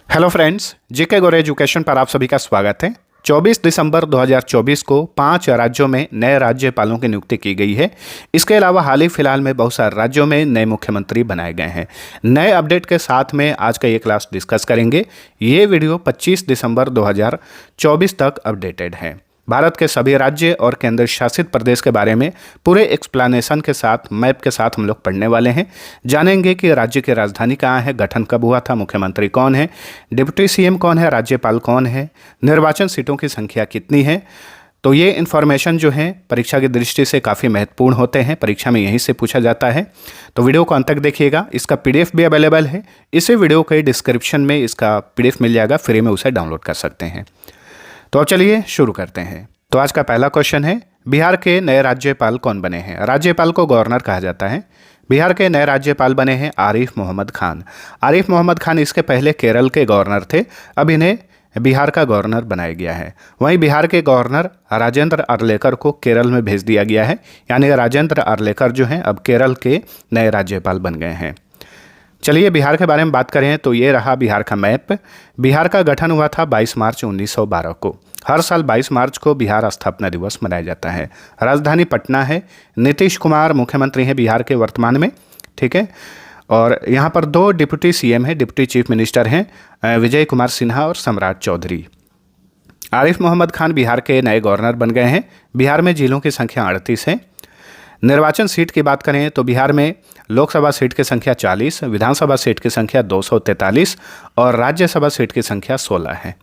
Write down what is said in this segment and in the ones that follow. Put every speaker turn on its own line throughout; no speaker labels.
Hello friends, GK गोरे education पर आप सभी का स्वागत है। 24 दिसंबर 2024 को 5 राज्यों में नए राज्यपालों की नियुक्ति की गई है। इसके अलावा हाल ही फिलहाल में बहुत सारे राज्यों में नए मुख्यमंत्री बनाए गए हैं। नए अपडेट के साथ में आज का ये क्लास डिस्कस करेंगे। ये वीडियो 25 दिसंबर 2024 तक अपडेटेड है। भारत के सभी राज्य और केंद्र शासित प्रदेश के बारे में पूरे एक्सप्लेनेशन के साथ, मैप के साथ हम लोग पढ़ने वाले हैं। जानेंगे कि राज्य की राजधानी कहाँ है, गठन कब हुआ था, मुख्यमंत्री कौन है, डिप्टी सीएम कौन है, राज्यपाल कौन है, निर्वाचन सीटों की संख्या कितनी है। तो ये इन्फॉर्मेशन जो है परीक्षा की दृष्टि से काफ़ी महत्वपूर्ण होते हैं, परीक्षा में यहीं से पूछा जाता है। तो वीडियो को अंत तक देखिएगा। इसका पीडीएफ भी अवेलेबल है, इसी वीडियो के डिस्क्रिप्शन में इसका पीडीएफ मिल जाएगा, फ्री में उसे डाउनलोड कर सकते हैं। तो अब चलिए शुरू करते हैं। तो आज का पहला क्वेश्चन है, बिहार के नए राज्यपाल कौन बने हैं। राज्यपाल को गवर्नर कहा जाता है। बिहार के नए राज्यपाल बने हैं आरिफ मोहम्मद खान। आरिफ मोहम्मद खान इसके पहले केरल के गवर्नर थे, अब इन्हें बिहार का गवर्नर बनाया गया है। वहीं बिहार के गवर्नर राजेंद्र अर्लेकर को केरल में भेज दिया गया है, यानी राजेंद्र अर्लेकर जो हैं अब केरल के नए राज्यपाल बन गए हैं। चलिए बिहार के बारे में बात करें तो ये रहा बिहार का मैप। बिहार का गठन हुआ था 22 मार्च 1912 को। हर साल 22 मार्च को बिहार स्थापना दिवस मनाया जाता है। राजधानी पटना है। नीतीश कुमार मुख्यमंत्री हैं बिहार के वर्तमान में, ठीक है। और यहाँ पर 2 डिप्टी सीएम हैं, डिप्टी चीफ मिनिस्टर हैं, विजय कुमार सिन्हा और सम्राट चौधरी। आरिफ मोहम्मद खान बिहार के नए गवर्नर बन गए हैं। बिहार में जिलों की संख्या 38 है। निर्वाचन सीट की बात करें तो बिहार में लोकसभा सीट की संख्या 40, विधानसभा सीट की संख्या 243 और राज्यसभा सीट की संख्या 16 है।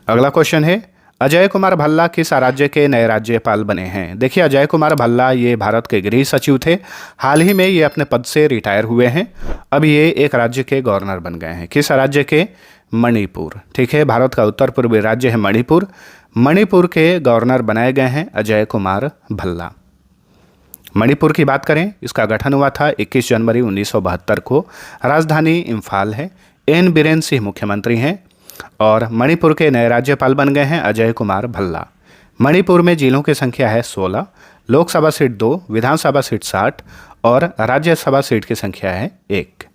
अगला क्वेश्चन है, अजय कुमार भल्ला किस राज्य के नए राज्यपाल बने हैं। देखिए अजय कुमार भल्ला ये भारत के गृह सचिव थे। हाल ही में ये अपने पद से रिटायर हुए हैं। अब ये एक राज्य के गवर्नर बन गए हैं। किस राज्य के? मणिपुर, ठीक है। भारत का उत्तर पूर्वी राज्य है मणिपुर। मणिपुर के गवर्नर बनाए गए हैं अजय कुमार भल्ला। मणिपुर की बात करें, इसका गठन हुआ था 21 जनवरी 1972 को। राजधानी इम्फाल है। एन बीरेन सिंह मुख्यमंत्री हैं और मणिपुर के नए राज्यपाल बन गए हैं अजय कुमार भल्ला। मणिपुर में जिलों की संख्या है 16, लोकसभा सीट 2, विधानसभा सीट 60 और राज्यसभा सीट की संख्या है 1।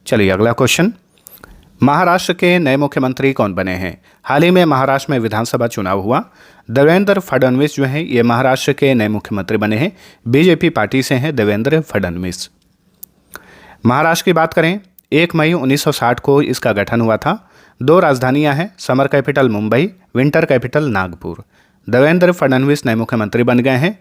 चलिए अगला क्वेश्चन, महाराष्ट्र के नए मुख्यमंत्री कौन बने हैं। हाल ही में महाराष्ट्र में विधानसभा चुनाव हुआ। देवेंद्र फडणवीस जो हैं ये महाराष्ट्र के नए मुख्यमंत्री बने हैं। बीजेपी पार्टी से हैं देवेंद्र फडणवीस। महाराष्ट्र की बात करें, 1 मई 1960 को इसका गठन हुआ था। 2 राजधानियां हैं, summer capital Mumbai, winter capital Nagpur. Devendra Fadnavis नए मुख्यमंत्री बन गए हैं।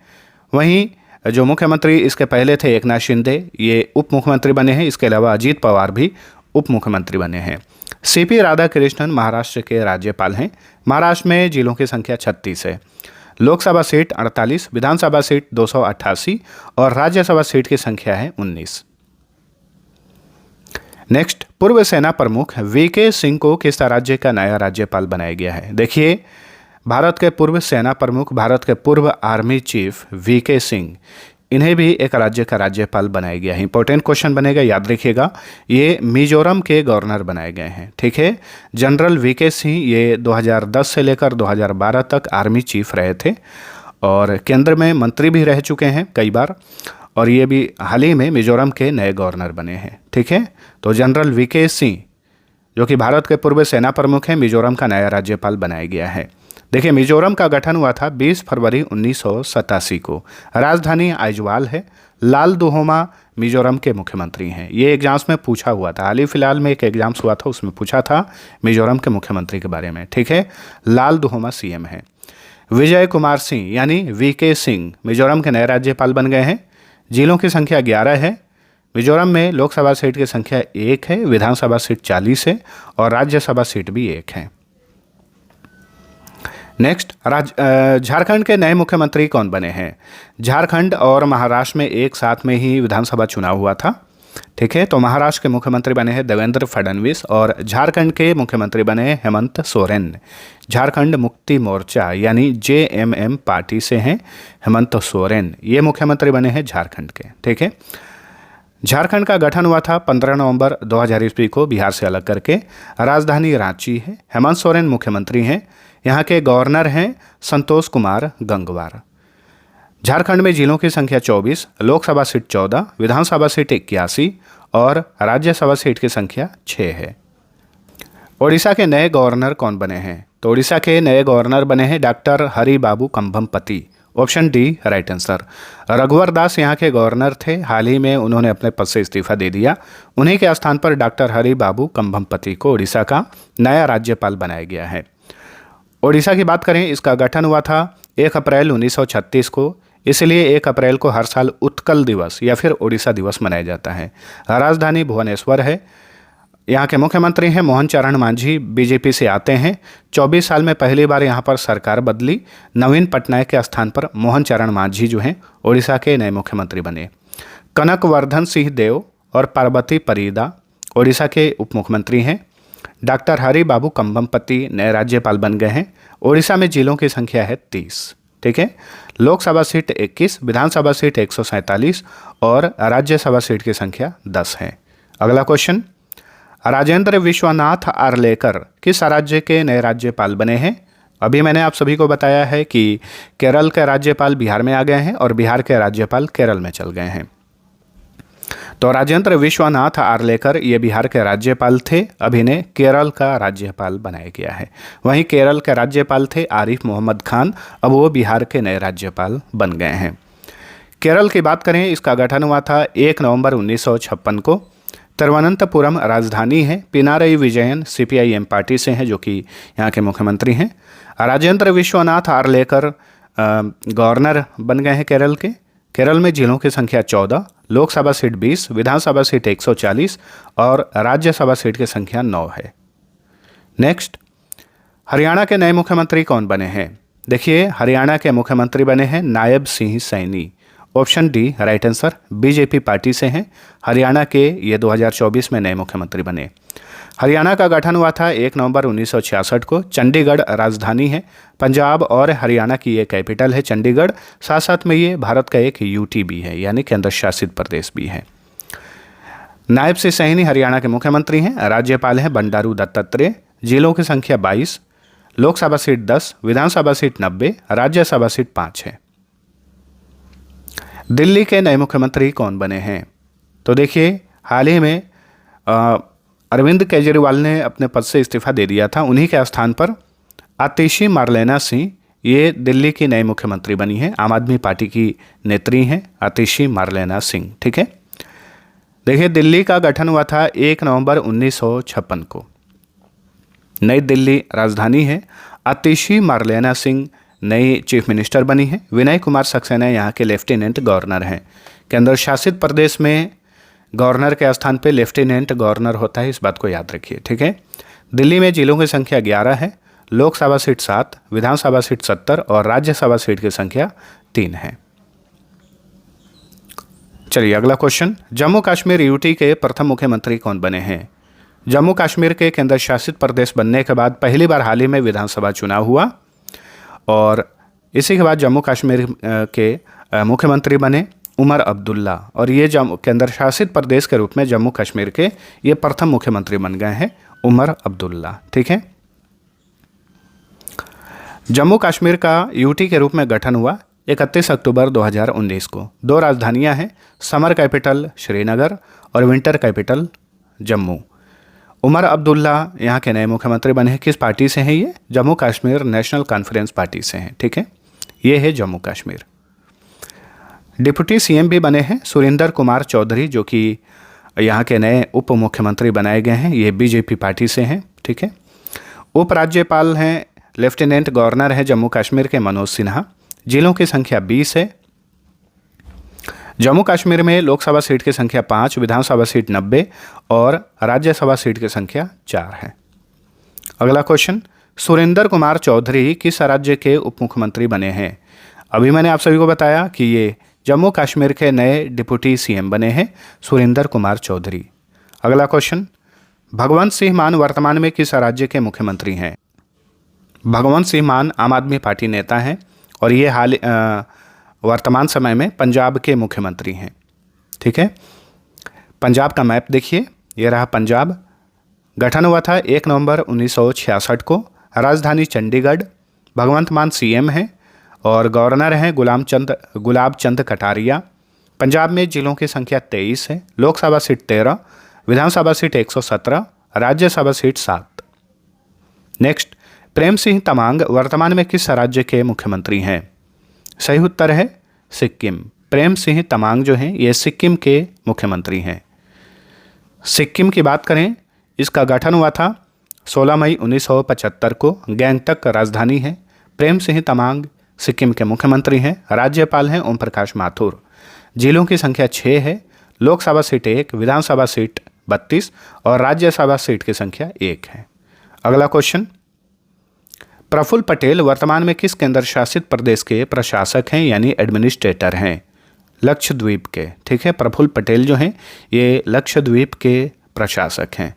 वहीं जो मुख्यमंत्री इसके पहले थे एकनाथ शिंदे, ये उप मुख्यमंत्री बने हैं। इसके अलावा अजीत पवार भी उप मुख्यमंत्री बने हैं। सीपी राधाकृष्णन महाराष्ट्र के राज्यपाल हैं। महाराष्ट्र में जिलों की संख्या 36 है। लोकसभा सीट 48, विधानसभा सीट 288 और राज्यसभा सीट की संख्या है 19। नेक्स्ट, पूर्व सेना प्रमुख वीके सिंह को किस राज्य का नया राज्यपाल बनाया गया है। देखिए भारत के पूर्व सेना प्रमुख, भारत के पूर्व आर्मी चीफ वीके सिंह, इन्हें भी एक राज्य का राज्यपाल बनाया गया है। इंपॉर्टेंट क्वेश्चन बनेगा, याद रखिएगा। ये मिजोरम के गवर्नर बनाए गए हैं, ठीक है। जनरल वीके सिंह ये 2010 से लेकर 2012 तक आर्मी चीफ रहे थे और केंद्र में मंत्री भी रह चुके हैं कई बार, और ये भी हाल ही में मिजोरम के नए गवर्नर बने हैं, ठीक है। तो जनरल वीके सिंह जो कि भारत के पूर्व सेना प्रमुख हैं, मिजोरम का नया राज्यपाल बनाया गया है। देखिए मिजोरम का गठन हुआ था 20 फरवरी 1987 को। राजधानी आइजवाल है। लाल दुहोमा मिजोरम के मुख्यमंत्री हैं। ये एग्जाम्स में पूछा हुआ था, हाल ही फिलहाल में एक एग्जाम्स हुआ था, उसमें पूछा था मिजोरम के मुख्यमंत्री के बारे में, ठीक है। लाल दुहोमा सीएम है। विजय कुमार सिंह यानी वीके सिंह मिजोरम के नए राज्यपाल बन गए हैं। जिलों की संख्या 11 है। मिजोरम में लोकसभा सीट की संख्या 1 है, विधानसभा सीट 40 है और राज्यसभा सीट भी 1 है। नेक्स्ट, झारखंड के नए मुख्यमंत्री कौन बने हैं। झारखंड और महाराष्ट्र में एक साथ में ही विधानसभा चुनाव हुआ था, ठीक है। तो महाराष्ट्र के मुख्यमंत्री बने हैं देवेंद्र फडणवीस और झारखंड के मुख्यमंत्री बने हैं हेमंत सोरेन। झारखंड मुक्ति मोर्चा यानी JMM पार्टी से हैं हेमंत सोरेन, ये मुख्यमंत्री बने हैं झारखंड के, ठीक है। झारखंड का गठन हुआ था 15 नवंबर 2000 ईस्वी को बिहार से अलग करके। राजधानी रांची है। हेमंत सोरेन मुख्यमंत्री हैं। यहाँ के गवर्नर हैं संतोष कुमार गंगवार। झारखंड में जिलों की संख्या 24, लोकसभा सीट 14, विधानसभा सीट 81 और राज्यसभा सीट की संख्या 6 है। ओडिशा के नए गवर्नर कौन बने हैं? तो ओडिशा के नए गवर्नर बने हैं doctor Hari Babu Kambhampati. Option D right answer. Raghubar Das यहाँ के गवर्नर थे, हाल ही में उन्होंने अपने पद से इस्तीफा दे दिया। उन्हीं के स्थान पर डॉक्टर हरि बाबू कंभमपति को ओडिशा का नया राज्यपाल बनाया गया है। ओडिशा की बात करें, इसका गठन हुआ था 1 अप्रैल 1936 को, इसलिए 1 अप्रैल को हर साल उत्कल दिवस या फिर ओडिशा दिवस मनाया जाता है। राजधानी भुवनेश्वर है। यहाँ के मुख्यमंत्री हैं मोहन चरण मांझी, बीजेपी से आते हैं। 24 साल में पहली बार यहाँ पर सरकार बदली। नवीन पटनायक के स्थान पर मोहन चरण मांझी जो हैं ओडिशा के नए मुख्यमंत्री बने। कनकवर्धन सिंह देव और पार्वती परिदा ओडिशा के उप मुख्यमंत्री हैं। डॉक्टर हरि बाबू कंभमपति नए राज्यपाल बन गए हैं। ओडिशा में जिलों की संख्या है 30। ठीक है, लोकसभा सीट 21, विधानसभा सीट 147 और राज्यसभा सीट की संख्या 10 है। अगला क्वेश्चन, राजेंद्र विश्वनाथ आर्लेकर किस राज्य के नए राज्यपाल बने हैं? अभी मैंने आप सभी को बताया है कि केरल के राज्यपाल बिहार में आ गए हैं और बिहार के राज्यपाल केरल में चल गए हैं। तो राजेंद्र विश्वनाथ आर्लेकर ये बिहार के राज्यपाल थे, अभी ने केरल का राज्यपाल बनाया गया है। वहीं केरल के राज्यपाल थे आरिफ मोहम्मद खान, अब वो बिहार के नए राज्यपाल बन गए हैं। केरल की बात करें, इसका गठन हुआ था 1 नवंबर 1956 को। तिरुवनंतपुरम राजधानी है। पिनारई विजयन सीपीआईएम पार्टी से हैं, जो कि यहाँ के मुख्यमंत्री हैं। राजेंद्र विश्वनाथ आर्लेकर गवर्नर बन गए हैं केरल के। केरल में जिलों की संख्या 14, लोकसभा सीट 20, विधानसभा सीट 140 और राज्यसभा सीट की संख्या 9 है। नेक्स्ट, हरियाणा के नए मुख्यमंत्री कौन बने हैं? देखिए, हरियाणा के मुख्यमंत्री बने हैं Nayab Singh Saini. Option D right answer. BJP party से हैं। हरियाणा के ये 2024 में नए मुख्यमंत्री बने। हरियाणा का गठन हुआ था 1 नवंबर 1966 को। चंडीगढ़ राजधानी है। पंजाब और हरियाणा की ये कैपिटल है चंडीगढ़। साथ साथ में ये भारत का एक यूटी भी है, यानी केंद्र शासित प्रदेश भी है। नायब सिंह सैनी हरियाणा के मुख्यमंत्री हैं। राज्यपाल हैं बंडारू दत्तात्रेय। जिलों की संख्या 22, लोकसभा सीट 10, विधानसभा सीट 90, राज्यसभा सीट 5 है। दिल्ली के नए मुख्यमंत्री कौन बने हैं? तो देखिए, हाल ही में अरविंद केजरीवाल ने अपने पद से इस्तीफा दे दिया था। उन्हीं के स्थान पर आतिशी मारलेना सिंह ये दिल्ली की नई मुख्यमंत्री बनी है। आम आदमी पार्टी की नेत्री हैं आतिशी मारलेना सिंह। ठीक है, देखिए, दिल्ली का गठन हुआ था 1 नवंबर 1956 को। नई दिल्ली राजधानी है। आतिशी मारलेना सिंह नई चीफ मिनिस्टर बनी है। विनय कुमार सक्सेना यहाँ के लेफ्टिनेंट गवर्नर हैं। केंद्र शासित प्रदेश में गवर्नर के स्थान पे लेफ्टिनेंट गवर्नर होता है, इस बात को याद रखिए। ठीक है, दिल्ली में जिलों की संख्या 11 है, लोकसभा सीट 7, विधानसभा सीट 70 और राज्यसभा सीट की संख्या 3 है। चलिए अगला क्वेश्चन, जम्मू कश्मीर यूटी के प्रथम मुख्यमंत्री कौन बने हैं? जम्मू कश्मीर के केंद्र शासित प्रदेश बनने के बाद पहली बार हाल ही में विधानसभा चुनाव हुआ और इसी के बाद जम्मू कश्मीर के मुख्यमंत्री बने उमर अब्दुल्ला, और ये केंद्र शासित प्रदेश के रूप में जम्मू कश्मीर के ये प्रथम मुख्यमंत्री बन गए हैं उमर अब्दुल्ला। ठीक है, जम्मू कश्मीर का यूटी के रूप में गठन हुआ 31 अक्टूबर 2019 को। 2 राजधानियां हैं, समर कैपिटल श्रीनगर और विंटर कैपिटल जम्मू। उमर अब्दुल्ला यहाँ के नए मुख्यमंत्री बने हैं। किस पार्टी से हैं ये? Jammu Kashmir national conference party से हैं। ठीक है, ये है जम्मू कश्मीर। डिप्टी सीएम भी बने हैं सुरेंद्र कुमार चौधरी, जो कि यहाँ के नए उप मुख्यमंत्री बनाए गए हैं। ये बीजेपी पार्टी से हैं। ठीक है, उपराज्यपाल हैं लेफ्टिनेंट गवर्नर हैं जम्मू कश्मीर के मनोज सिन्हा। जिलों की संख्या 20 है। जम्मू कश्मीर में लोकसभा सीट की संख्या 5, विधानसभा सीट 90 और राज्यसभा सीट की संख्या 4 है। अगला क्वेश्चन, सुरेंद्र कुमार चौधरी किस राज्य के उप मुख्यमंत्री बने हैं? अभी मैंने आप सभी को बताया कि ये जम्मू कश्मीर के नए डिप्टी सीएम बने हैं सुरेंद्र कुमार चौधरी। अगला क्वेश्चन, भगवंत सिंह मान वर्तमान में किस राज्य के मुख्यमंत्री हैं? भगवंत सिंह मान आम आदमी पार्टी नेता हैं और ये वर्तमान समय में पंजाब के मुख्यमंत्री हैं। ठीक है, पंजाब का मैप देखिए, ये रहा पंजाब। गठन हुआ था 1 नवंबर 1966 को। राजधानी चंडीगढ़। भगवंत मान सीएम हैं और गवर्नर हैं गुलाब चंद कटारिया। पंजाब में जिलों की संख्या 23 है, लोकसभा सीट 13, विधानसभा seat 117, Rajya Sabha seat 7। Next, Prem Singh Tamang वर्तमान में किस राज्य के मुख्यमंत्री हैं? सही उत्तर है सिक्किम। प्रेम सिंह तमांग जो हैं ये सिक्किम के मुख्यमंत्री हैं। सिक्किम की बात करें, इसका गठन हुआ था 16 मई 1975 को। गैंगटक राजधानी है। प्रेम सिंह तमांग सिक्किम के मुख्यमंत्री हैं। राज्यपाल हैं ओम प्रकाश माथुर। जिलों की संख्या 6 है। लोकसभा सीट 1, विधानसभा सीट 32 और राज्यसभा सीट की संख्या 1 है। अगला क्वेश्चन, प्रफुल्ल पटेल वर्तमान में किस केंद्र शासित प्रदेश के प्रशासक हैं यानी एडमिनिस्ट्रेटर हैं? लक्षद्वीप के। ठीक है, प्रफुल्ल पटेल जो हैं ये लक्षद्वीप के प्रशासक हैं।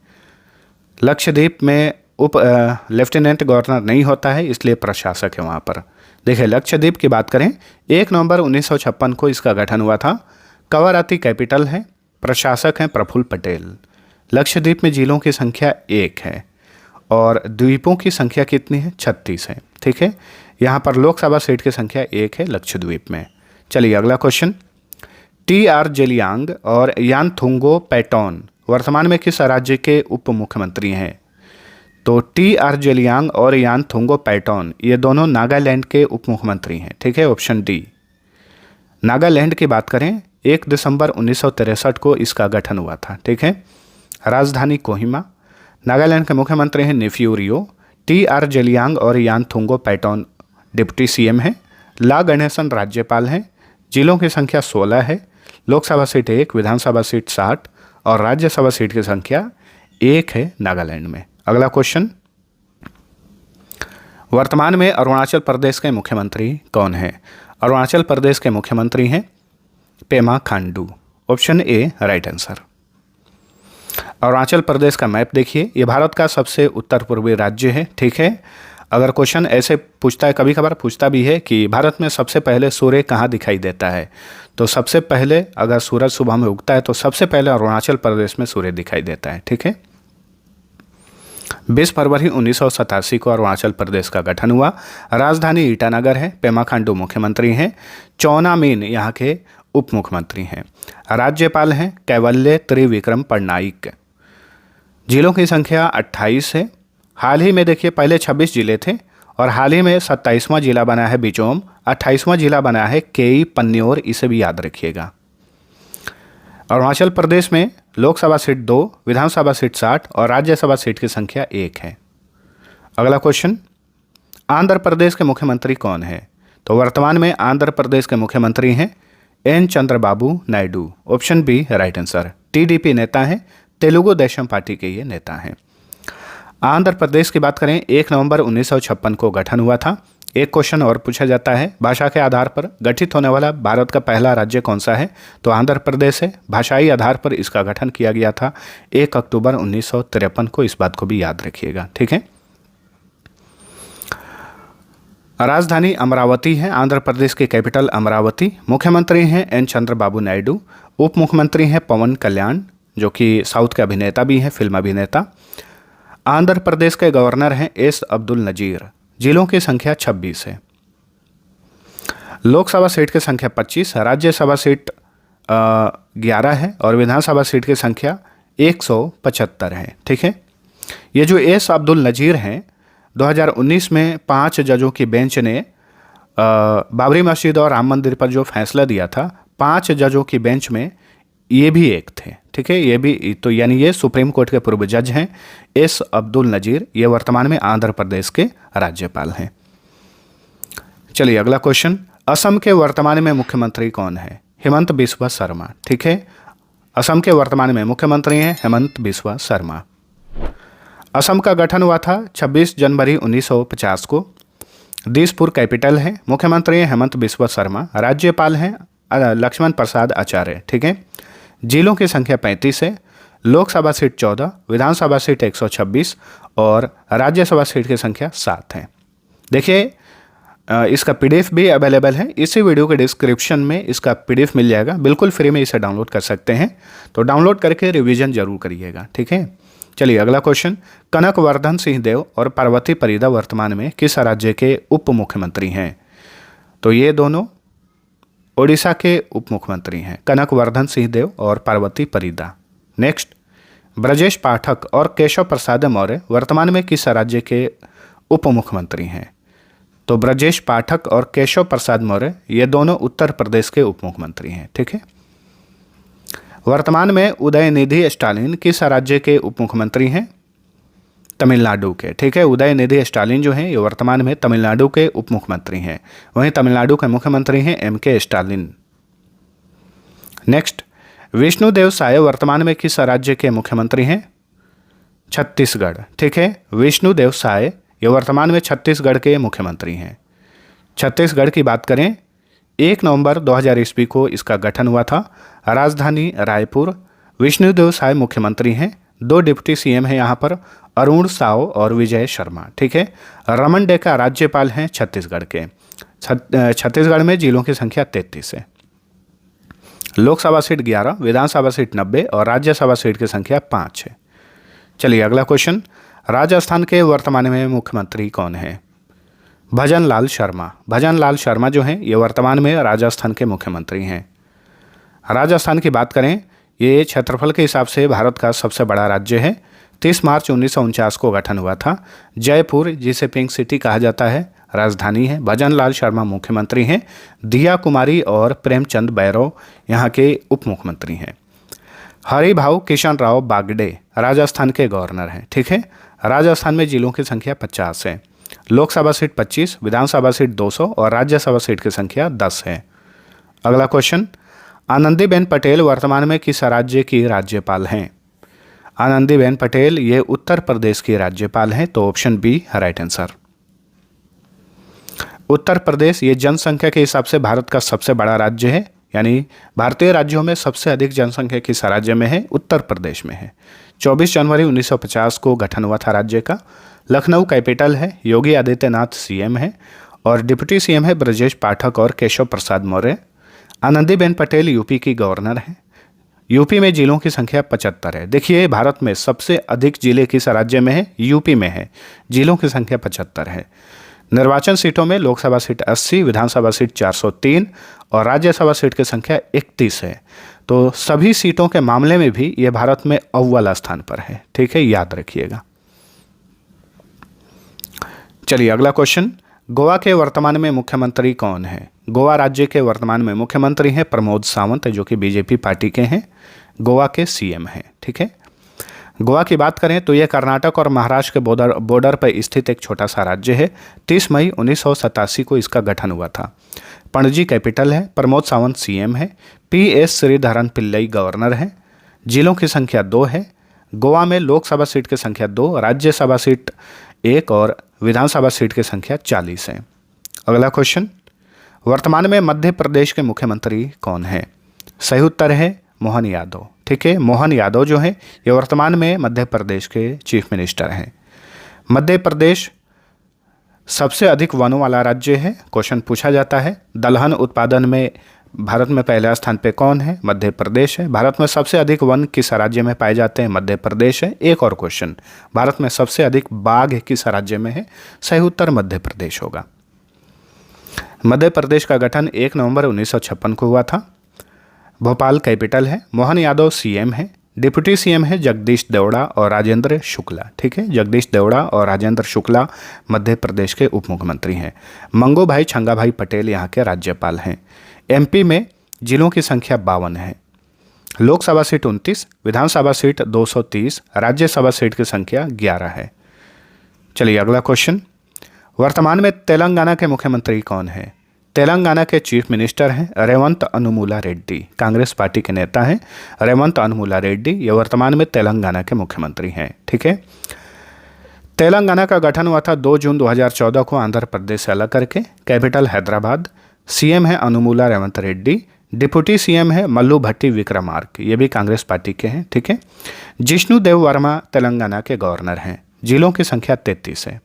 लक्षद्वीप में लेफ्टिनेंट गवर्नर नहीं होता है, इसलिए प्रशासक है वहाँ पर। देखिए, लक्षद्वीप की बात करें, 1 नवंबर 1956 को इसका गठन हुआ था। कवरत्ती कैपिटल है। प्रशासक हैं प्रफुल्ल पटेल। लक्षद्वीप में जिलों की संख्या 1 है और द्वीपों की संख्या कितनी है? 36 है। ठीक है, यहाँ पर लोकसभा सीट की संख्या 1 है लक्षद्वीप में। चलिए अगला क्वेश्चन, टी.आर. जेलियांग और यानथुंगो पैटोन वर्तमान में किस राज्य के उप मुख्यमंत्री हैं? तो टी.आर. जेलियांग और यानथुंगो पैटोन ये दोनों नागालैंड के उप मुख्यमंत्री हैं। ठीक है, ऑप्शन डी। नागालैंड की बात करें, 1 दिसंबर 1963 को इसका गठन हुआ था। ठीक है, राजधानी कोहिमा। नागालैंड के मुख्यमंत्री हैं नेफ्यू रियो। टी.आर. जेलियांग और यानथुंगो पैटोन डिप्टी सीएम हैं। ला गणेशन राज्यपाल हैं। जिलों की संख्या 16 है। लोकसभा सीट 1, विधानसभा सीट 60 और राज्यसभा सीट की संख्या 1 है नागालैंड में। अगला क्वेश्चन, वर्तमान में अरुणाचल प्रदेश के मुख्यमंत्री कौन हैं? अरुणाचल प्रदेश के मुख्यमंत्री हैं Pema Khandu. Option A right answer. Arunachal Pradesh का मैप देखिए, ये भारत का सबसे उत्तर पूर्वी राज्य है। ठीक है, अगर क्वेश्चन ऐसे पूछता है, कभी कभार पूछता भी है कि भारत में सबसे पहले सूर्य कहाँ दिखाई देता है, तो सबसे पहले अगर सूरज सुबह में उगता है तो सबसे पहले अरुणाचल प्रदेश में सूर्य दिखाई देता है। ठीक है, 20 फरवरी 1987 को अरुणाचल प्रदेश का गठन हुआ। राजधानी ईटानगर है। पेमा खांडू मुख्यमंत्री हैं। चौना मीन यहाँ के उप मुख्यमंत्री हैं। राज्यपाल हैं कैवल्य त्रिविक्रम पटनायक। जिलों की संख्या 28 है। हाल ही में देखिए, पहले 26 जिले थे और हाल ही में 27वां जिला बना है बिचोम, 28वां जिला बना है केई पन्न्योर, इसे भी याद रखिएगा। अरुणाचल प्रदेश में लोकसभा सीट 2, विधानसभा सीट 60 और राज्यसभा सीट की संख्या 1 है। अगला क्वेश्चन, आंध्र प्रदेश के मुख्यमंत्री कौन है? तो वर्तमान में आंध्र प्रदेश के मुख्यमंत्री हैं N Chandrababu Naidu. Option B right answer. TDP नेता हैं, तेलुगु देशम पार्टी के ये नेता हैं। आंध्र प्रदेश की बात करें, 1 नवंबर 1956 को गठन हुआ था। एक क्वेश्चन और पूछा जाता है, भाषा के आधार पर गठित होने वाला भारत का पहला राज्य कौन सा है? तो आंध्र प्रदेश है। भाषाई आधार पर इसका गठन किया गया था 1 अक्टूबर 1953 को, इस बात को भी याद रखिएगा। ठीक है, राजधानी अमरावती है। आंध्र प्रदेश की कैपिटल अमरावती। मुख्यमंत्री हैं एन चंद्रबाबू नायडू। उप मुख्यमंत्री हैं पवन कल्याण, जो कि साउथ के अभिनेता भी हैं, फिल्म अभिनेता। आंध्र प्रदेश के गवर्नर हैं एस अब्दुल नजीर। जिलों की संख्या 26 है। लोकसभा सीट की संख्या 25, राज्यसभा सीट 11 है और विधानसभा सीट की संख्या 175 है। ठीक है, ये जो एस अब्दुल नजीर हैं, 2019 में 5 जजों की बेंच ने बाबरी मस्जिद और राम मंदिर पर जो फैसला दिया था, 5 जजों की बेंच में ये भी एक थे। ठीक है, ये भी तो यानी ये सुप्रीम कोर्ट के पूर्व जज हैं एस अब्दुल नजीर। ये वर्तमान में आंध्र प्रदेश के राज्यपाल हैं। चलिए अगला क्वेश्चन, असम के वर्तमान में मुख्यमंत्री कौन है? हेमंत बिस्वा शर्मा। ठीक है, असम के वर्तमान में मुख्यमंत्री हैं हेमंत बिस्वा शर्मा। असम का गठन हुआ था 26 जनवरी 1950 को। दिसपुर कैपिटल है। मुख्यमंत्री हैं हेमंत बिस्वा शर्मा। राज्यपाल हैं लक्ष्मण प्रसाद आचार्य। ठीक है, जिलों की संख्या 35 है। लोकसभा सीट 14, विधानसभा सीट 126 और राज्यसभा सीट की संख्या 7 है। देखिए, इसका पीडीएफ भी अवेलेबल है। इसी वीडियो के डिस्क्रिप्शन में इसका पीडीएफ मिल जाएगा, बिल्कुल फ्री में इसे डाउनलोड कर सकते हैं। तो डाउनलोड करके रिवीजन जरूर करिएगा। ठीक है, चलिए अगला क्वेश्चन, कनकवर्धन सिंहदेव और पार्वती परिदा वर्तमान में किस राज्य के उप मुख्यमंत्री हैं? तो ये दोनों ओडिशा के उप मुख्यमंत्री हैं, कनकवर्धन सिंहदेव और पार्वती परिदा। नेक्स्ट, ब्रजेश पाठक और केशव प्रसाद मौर्य वर्तमान में किस राज्य के उप मुख्यमंत्री हैं? तो ब्रजेश पाठक और केशव प्रसाद मौर्य ये दोनों उत्तर प्रदेश के उप मुख्यमंत्री हैं। ठीक है। वर्तमान में उदयनिधि स्टालिन किस राज्य के उप मुख्यमंत्री हैं? तमिलनाडु के। ठीक है। उदयनिधि स्टालिन जो हैं ये वर्तमान में तमिलनाडु के उप मुख्यमंत्री हैं। वहीं तमिलनाडु के मुख्यमंत्री हैं एम.के. स्टालिन। नेक्स्ट, विष्णुदेव साय वर्तमान में किस राज्य के मुख्यमंत्री हैं? छत्तीसगढ़। ठीक है। विष्णुदेव साय ये वर्तमान में छत्तीसगढ़ के मुख्यमंत्री हैं। छत्तीसगढ़ की बात करें, 1 नवंबर 2000 ईस्वी को इसका गठन हुआ था। राजधानी रायपुर। विष्णुदेव साय मुख्यमंत्री हैं। 2 डिप्टी सीएम हैं यहाँ पर, अरुण साव और विजय शर्मा। ठीक है। रमन डेका राज्यपाल हैं छत्तीसगढ़ के। छत्तीसगढ़ में जिलों की संख्या 33 है। लोकसभा सीट 11, विधानसभा सीट 90 और राज्यसभा सीट की संख्या 5 है। चलिए अगला क्वेश्चन, राजस्थान के वर्तमान में मुख्यमंत्री कौन है? भजन लाल शर्मा। भजन लाल शर्मा जो हैं ये वर्तमान में राजस्थान के मुख्यमंत्री हैं। राजस्थान की बात करें, ये क्षेत्रफल के हिसाब से भारत का सबसे बड़ा राज्य है। 30 मार्च 1949 को गठन हुआ था। जयपुर, जिसे पिंक सिटी कहा जाता है, राजधानी है। भजन लाल शर्मा मुख्यमंत्री हैं। दिया कुमारी और प्रेमचंद बैरव यहाँ के उप मुख्यमंत्री हैं। हरिभाऊ किशन राव बागडे राजस्थान के गवर्नर हैं। ठीक है। राजस्थान में जिलों की संख्या 50 है। लोकसभा सीट 25, विधानसभा सीट 200 और राज्यसभा सीट की संख्या 10 है। अगला क्वेश्चन, आनंदीबेन पटेल वर्तमान में किस राज्य की राज्यपाल हैं? आनंदीबेन पटेल ये उत्तर प्रदेश की राज्यपाल हैं। तो option B right answer. Uttar Pradesh ये जनसंख्या के हिसाब से भारत का सबसे बड़ा राज्य है, यानी भारतीय राज्यों में सबसे अधिक जनसंख्या किस राज्य में है? उत्तर प्रदेश में है। 24 जनवरी 1950 को गठन हुआ था राज्य का। लखनऊ कैपिटल है। योगी आदित्यनाथ सीएम है और डिप्टी सीएम है ब्रजेश पाठक और केशव प्रसाद मौर्य। आनंदीबेन पटेल यूपी की गवर्नर है। यूपी में जिलों की संख्या 75 है। देखिए, भारत में सबसे अधिक जिले किस राज्य में है? यूपी में है। जिलों की संख्या 75 है। निर्वाचन सीटों में लोकसभा सीट 80, विधानसभा सीट 403 और राज्यसभा सीट की संख्या 31 है। तो सभी सीटों के मामले में भी ये भारत में अव्वल स्थान पर है। ठीक है, याद रखिएगा। चलिए अगला क्वेश्चन, गोवा के वर्तमान में मुख्यमंत्री कौन है? गोवा राज्य के वर्तमान में मुख्यमंत्री हैं प्रमोद सावंत, जो कि बीजेपी पार्टी के हैं। गोवा के सीएम हैं। ठीक है। गोवा की बात करें तो यह कर्नाटक और महाराष्ट्र के बॉर्डर पर स्थित एक छोटा सा राज्य है। 30 मई 1987 को इसका गठन हुआ था। पणजी कैपिटल है। प्रमोद सावंत सीएम है। पी.एस. श्रीधरन पिल्लई गवर्नर हैं। जिलों की संख्या 2 है। गोवा में लोकसभा सीट की संख्या 2, राज्यसभा सीट 1 और विधानसभा सीट की संख्या 40 है। अगला क्वेश्चन, वर्तमान में मध्य प्रदेश के मुख्यमंत्री कौन है? सही उत्तर है मोहन यादव। ठीक है। मोहन यादव जो हैं ये वर्तमान में मध्य प्रदेश के चीफ मिनिस्टर हैं। मध्य प्रदेश सबसे अधिक वनों वाला राज्य है। क्वेश्चन पूछा जाता है, दलहन उत्पादन में भारत में पहला स्थान पे कौन है? मध्य प्रदेश है। भारत में सबसे अधिक वन किस राज्य में पाए जाते हैं? मध्य प्रदेश है। एक और क्वेश्चन, भारत में सबसे अधिक बाघ किस राज्य में है? सही उत्तर मध्य प्रदेश होगा। मध्य प्रदेश का गठन 1 नवंबर 1956 को हुआ था। भोपाल कैपिटल है। मोहन यादव सीएम है। डिप्टी सीएम है जगदीश देवड़ा और राजेंद्र शुक्ला। ठीक है। जगदीश देवड़ा और राजेंद्र शुक्ला मध्य प्रदेश के उप मुख्यमंत्री हैं। मंगूभाई छंगाभाई पटेल यहाँ के राज्यपाल हैं। एमपी में जिलों की संख्या 52 है। लोकसभा सीट 29, विधानसभा सीट 230, राज्यसभा सीट की संख्या 11 है। चलिए अगला क्वेश्चन, वर्तमान में तेलंगाना के मुख्यमंत्री कौन है? तेलंगाना के चीफ मिनिस्टर हैं रेवंत अनुमुला रेड्डी। कांग्रेस पार्टी के नेता हैं रेवंत अनुमुला रेड्डी। ये वर्तमान में तेलंगाना के मुख्यमंत्री हैं। ठीक है। तेलंगाना का गठन हुआ था 2 जून 2014 को आंध्र प्रदेश से अलग करके। कैपिटल हैदराबाद। सीएम है अनुमुला रेवंत रेड्डी। डिप्टी सीएम है मल्लू भट्टी विक्रमार्क। ये भी कांग्रेस पार्टी के हैं। ठीक है। जिष्णु देव वर्मा तेलंगाना के गवर्नर हैं। जिलों की संख्या 33 है।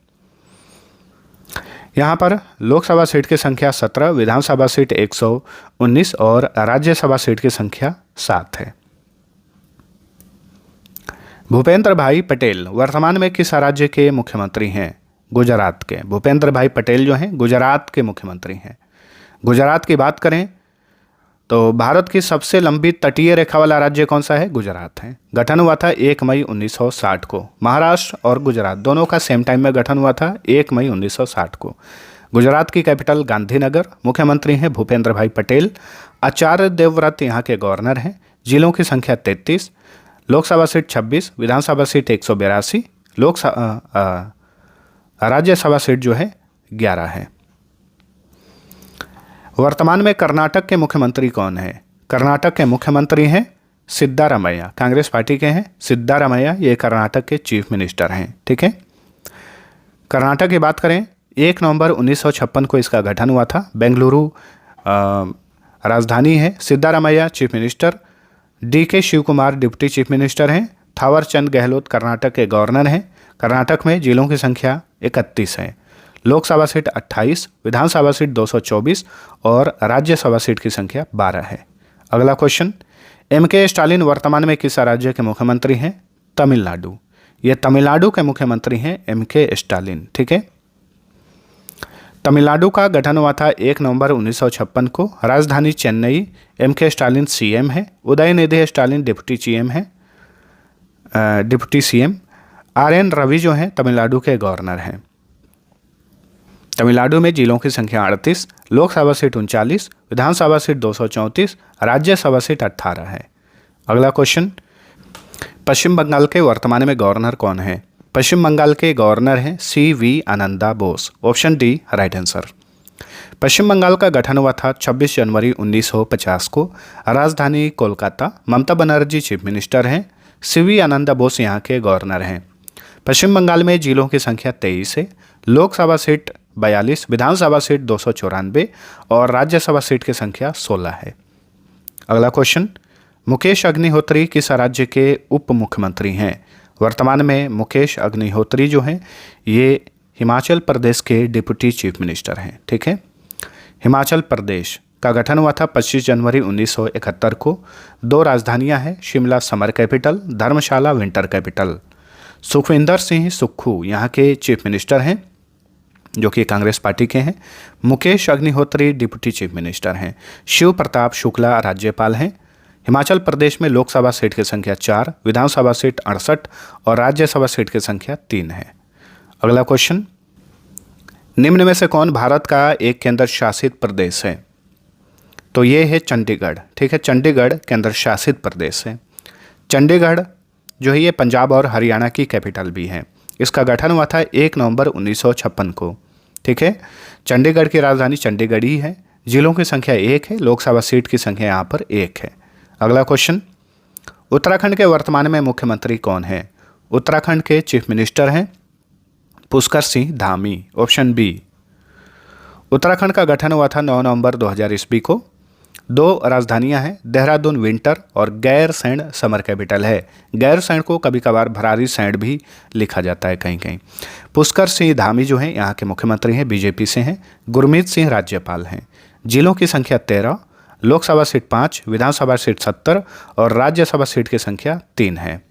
यहाँ पर लोकसभा सीट की संख्या 17, विधानसभा सीट 119 और राज्यसभा सीट की संख्या 7 है। भूपेंद्र भाई पटेल वर्तमान में किस राज्य के मुख्यमंत्री हैं? गुजरात के। भूपेंद्र भाई पटेल जो हैं गुजरात के मुख्यमंत्री हैं। गुजरात की बात करें तो भारत की सबसे लंबी तटीय रेखा वाला राज्य कौन सा है? गुजरात है। गठन हुआ था 1 मई 1960 को। महाराष्ट्र और गुजरात दोनों का सेम टाइम में गठन हुआ था 1 मई 1960 को। गुजरात की कैपिटल गांधीनगर। मुख्यमंत्री हैं भूपेंद्र भाई पटेल। आचार्य देवव्रत यहाँ के गवर्नर हैं। जिलों की संख्या 33, लोकसभा सीट 26, विधानसभा सीट 182, राज्यसभा सीट जो है 11 है। वर्तमान में कर्नाटक के मुख्यमंत्री कौन है? कर्नाटक के मुख्यमंत्री हैं सिद्धारमैया, कांग्रेस पार्टी के हैं सिद्धारमैया, ये कर्नाटक के चीफ मिनिस्टर हैं। ठीक है, कर्नाटक की बात करें 1 नवंबर 1956 को इसका गठन हुआ था। बेंगलुरु राजधानी है। Siddaramaiah chief minister, DK Shivakumar deputy chief minister हैं। थावर चंद गहलोत कर्नाटक के गवर्नर हैं। कर्नाटक में जिलों की संख्या 31 है। लोकसभा सीट 28, विधानसभा सीट 224 और राज्यसभा सीट की संख्या 12 है। अगला क्वेश्चन, MK स्टालिन वर्तमान में किस राज्य के मुख्यमंत्री हैं? तमिलनाडु। ये तमिलनाडु के मुख्यमंत्री हैं MK स्टालिन। ठीक है, तमिलनाडु का गठन हुआ था 1 नवंबर 1956 को। राजधानी चेन्नई। MK स्टालिन CM है। उदयनिधि स्टालिन डिप्टी CM है, डिप्टी CM। RN रवि जो हैं तमिलनाडु के गवर्नर हैं। तमिलनाडु में जिलों की संख्या 38, लोकसभा सीट 39, विधानसभा सीट 234, राज्यसभा सीट 18 है। अगला क्वेश्चन, पश्चिम बंगाल के वर्तमान में गवर्नर कौन है? पश्चिम बंगाल के गवर्नर हैं CV Ananda Bose. Option D right answer. Paschim Bengal का गठन हुआ था 26 जनवरी 1950 को। राजधानी कोलकाता। ममता बनर्जी चीफ मिनिस्टर हैं। CV आनंदा बोस यहाँ के गवर्नर हैं। पश्चिम बंगाल में जिलों की संख्या 23 है। लोकसभा सीट 42, विधानसभा सीट 294 और राज्यसभा सीट की संख्या 16 है। अगला क्वेश्चन, मुकेश अग्निहोत्री किस राज्य के उप मुख्यमंत्री हैं? वर्तमान में मुकेश अग्निहोत्री जो हैं ये हिमाचल प्रदेश के डिप्टी चीफ मिनिस्टर हैं। ठीक है, हिमाचल प्रदेश का गठन हुआ था 25 जनवरी 1971 को। 2 राजधानियां हैं, शिमला समर कैपिटल, धर्मशाला विंटर कैपिटल। सुखविंदर सिंह सुक्खू यहाँ के चीफ मिनिस्टर हैं जो कि कांग्रेस पार्टी के हैं। Mukesh Agnihotri deputy chief minister हैं। शिव प्रताप शुक्ला राज्यपाल हैं। हिमाचल प्रदेश में लोकसभा सीट की संख्या 4, विधानसभा सीट 68 और राज्यसभा सीट की संख्या 3 है। अगला क्वेश्चन, निम्न में से कौन भारत का एक केंद्र शासित प्रदेश है? तो ये है चंडीगढ़। ठीक है, चंडीगढ़ केंद्र शासित प्रदेश है। चंडीगढ़ जो है ये पंजाब और हरियाणा की कैपिटल भी है। इसका गठन हुआ था 1 नवंबर 1956 को। ठीक है, चंडीगढ़ की राजधानी चंडीगढ़ ही है। जिलों की संख्या 1 है। लोकसभा सीट की संख्या यहाँ पर 1 है। अगला क्वेश्चन, उत्तराखंड के वर्तमान में मुख्यमंत्री कौन है? उत्तराखंड के चीफ मिनिस्टर हैं पुष्कर सिंह धामी। Option B. उत्तराखंड का गठन हुआ था 9 नवंबर 2000 ईस्वी को। 2 राजधानियां हैं, देहरादून विंटर और गैरसैंण समर कैपिटल है। गैरसैंण को कभी कभार भरारी सैंड भी लिखा जाता है कहीं कहीं। पुष्कर सिंह धामी जो हैं यहाँ के मुख्यमंत्री हैं, बीजेपी से हैं। गुरमीत सिंह राज्यपाल हैं। जिलों की संख्या 13, लोकसभा सीट 5, विधानसभा सीट 70 और राज्यसभा सीट की संख्या 3 है।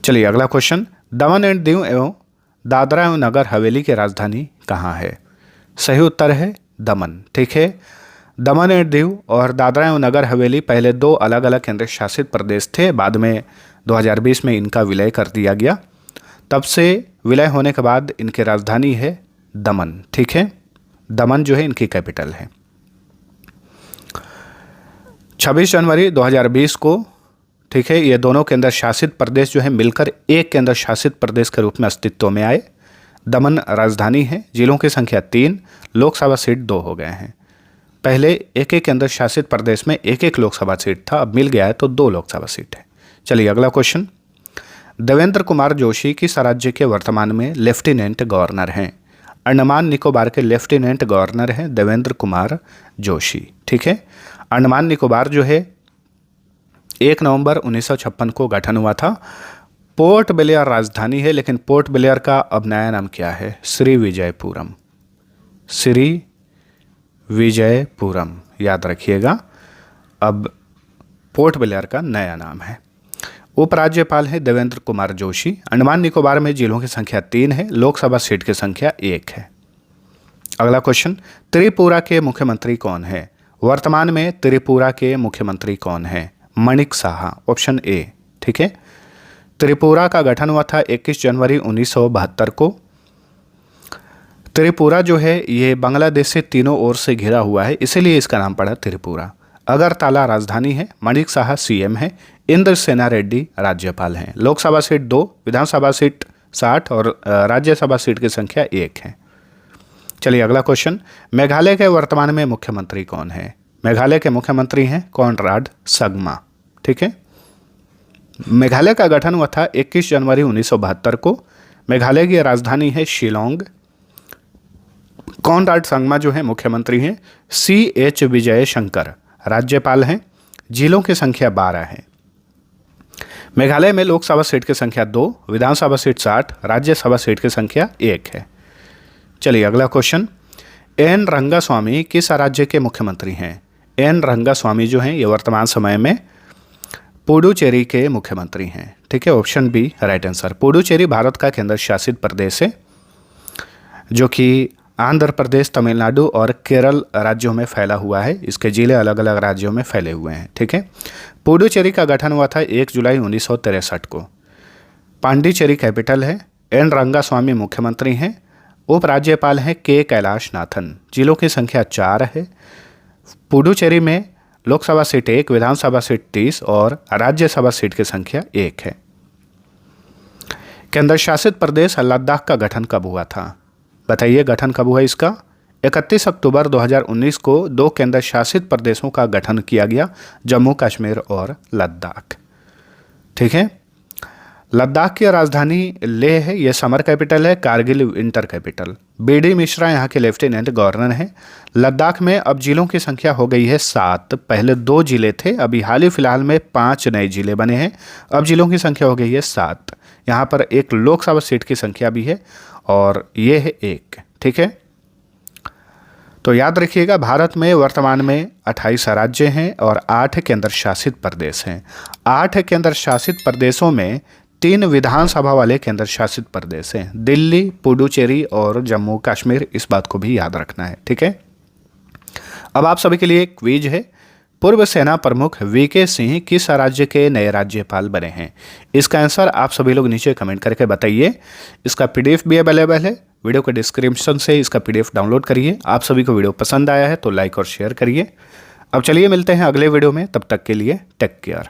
चलिए अगला क्वेश्चन, दमन एंड दीव एवं दादरा एवं नगर हवेली की राजधानी कहाँ है? सही उत्तर है दमन। ठीक है, दमन एंड दीव और दादरा एवं नगर हवेली पहले 2 अलग अलग केंद्र शासित प्रदेश थे। बाद में 2020 में इनका विलय कर दिया गया। तब से विलय होने के बाद इनकी राजधानी है दमन। ठीक है, दमन जो है इनकी कैपिटल है। 26 जनवरी 2020 को, ठीक है, ये दोनों केंद्र शासित प्रदेश जो है मिलकर एक केंद्र शासित प्रदेश के रूप में अस्तित्व में आए। दमन राजधानी है। जिलों की संख्या 3, लोकसभा सीट 2 हो गए हैं। पहले एक एक केंद्र शासित प्रदेश में एक एक लोकसभा सीट था, अब मिल गया है तो 2 लोकसभा सीट है। चलिए अगला क्वेश्चन, देवेंद्र कुमार जोशी किस राज्य के वर्तमान में लेफ्टिनेंट गवर्नर हैं? अंडमान निकोबार के लेफ्टिनेंट गवर्नर हैं देवेंद्र कुमार जोशी। ठीक है, अंडमान निकोबार जो है 1 नवंबर 1956 को गठन हुआ था। पोर्ट ब्लेयर राजधानी है, लेकिन पोर्ट ब्लेयर का अब नया नाम क्या है? श्री विजयपुरम। श्री विजयपुरम याद रखिएगा, अब पोर्ट ब्लेयर का नया नाम है। उपराज्यपाल है देवेंद्र कुमार जोशी। अंडमान निकोबार में जिलों की संख्या 3 है, लोकसभा सीट की संख्या 1 है। अगला क्वेश्चन, त्रिपुरा के मुख्यमंत्री कौन है? वर्तमान में त्रिपुरा के मुख्यमंत्री कौन हैं? माणिक साहा, ऑप्शन ए। ठीक है, त्रिपुरा का गठन हुआ था 21 जनवरी 1972 को। त्रिपुरा जो है ये बांग्लादेश से तीनों ओर से घिरा हुआ है, इसीलिए इसका नाम पड़ा त्रिपुरा। अगरतला राजधानी है। माणिक साहा सीएम है। इंद्र सेना रेड्डी राज्यपाल हैं। लोकसभा सीट 2, विधानसभा सीट 60 और राज्यसभा सीट की संख्या 1 है। चलिए अगला क्वेश्चन, मेघालय के वर्तमान में मुख्यमंत्री कौन है? मेघालय के मुख्यमंत्री हैं कॉनराड संगमा। ठीक है, मेघालय का गठन हुआ था 21 जनवरी 1972 को। मेघालय की राजधानी है शिलोंग। कॉनराड संगमा जो है मुख्यमंत्री हैं। CH विजय शंकर राज्यपाल हैं। जिलों की संख्या 12 है। मेघालय में लोकसभा सीट की संख्या 2, विधानसभा सीट 60, राज्यसभा सीट की संख्या 1 है। चलिए अगला क्वेश्चन, एन रंगास्वामी किस राज्य के मुख्यमंत्री हैं? एन रंगास्वामी जो हैं ये वर्तमान समय में पुडुचेरी के मुख्यमंत्री हैं। ठीक है, option B right answer. Puducherry Bharat का केंद्र शासित प्रदेश है जो कि आंध्र प्रदेश, तमिलनाडु और केरल राज्यों में फैला हुआ है। इसके जिले अलग अलग राज्यों में फैले हुए हैं। ठीक है, पुडुचेरी का गठन हुआ था 1 जुलाई 1963 को। पांडिचेरी कैपिटल है। एन रंगास्वामी मुख्यमंत्री हैं। उपराज्यपाल हैं के कैलाश नाथन। जिलों की संख्या 4 है। पुडुचेरी में लोकसभा सीट 1, विधानसभा सीट 30 और राज्यसभा सीट की संख्या 1 है। केंद्र शासित प्रदेश लद्दाख का गठन कब हुआ था? बताइए गठन कब हुआ इसका? 31 अक्टूबर 2019 को 2 केंद्र शासित प्रदेशों का गठन किया गया, जम्मू कश्मीर और लद्दाख। ठीक है, लद्दाख की राजधानी लेह है, यह समर कैपिटल है। Kargil winter capital. BD Mishra यहाँ के लेफ्टिनेंट गवर्नर हैं। लद्दाख में अब जिलों की संख्या हो गई है 7। पहले 2 जिले थे, अभी हाल ही फिलहाल में 5 नए जिले बने हैं। अब जिलों की संख्या हो गई है 7। यहाँ पर एक लोकसभा सीट की संख्या भी है और ये है 1। ठीक है, तो याद रखिएगा भारत में वर्तमान में 28 राज्य हैं और 8 केंद्र शासित प्रदेश हैं। 8 केंद्र शासित प्रदेशों में 3 विधानसभा वाले केंद्र शासित प्रदेश हैं, दिल्ली, पुडुचेरी और जम्मू कश्मीर। इस बात को भी याद रखना है। ठीक है, अब आप सभी के लिए एक क्विज है। पूर्व सेना प्रमुख VK सिंह किस राज्य के नए राज्यपाल बने हैं? इसका आंसर आप सभी लोग नीचे कमेंट करके बताइए। इसका PDF भी अवेलेबल है, वीडियो के डिस्क्रिप्शन से इसका PDF डाउनलोड करिए। आप सभी को वीडियो पसंद आया है तो लाइक और शेयर करिए। अब चलिए मिलते हैं अगले वीडियो में, तब तक के लिए टेक केयर।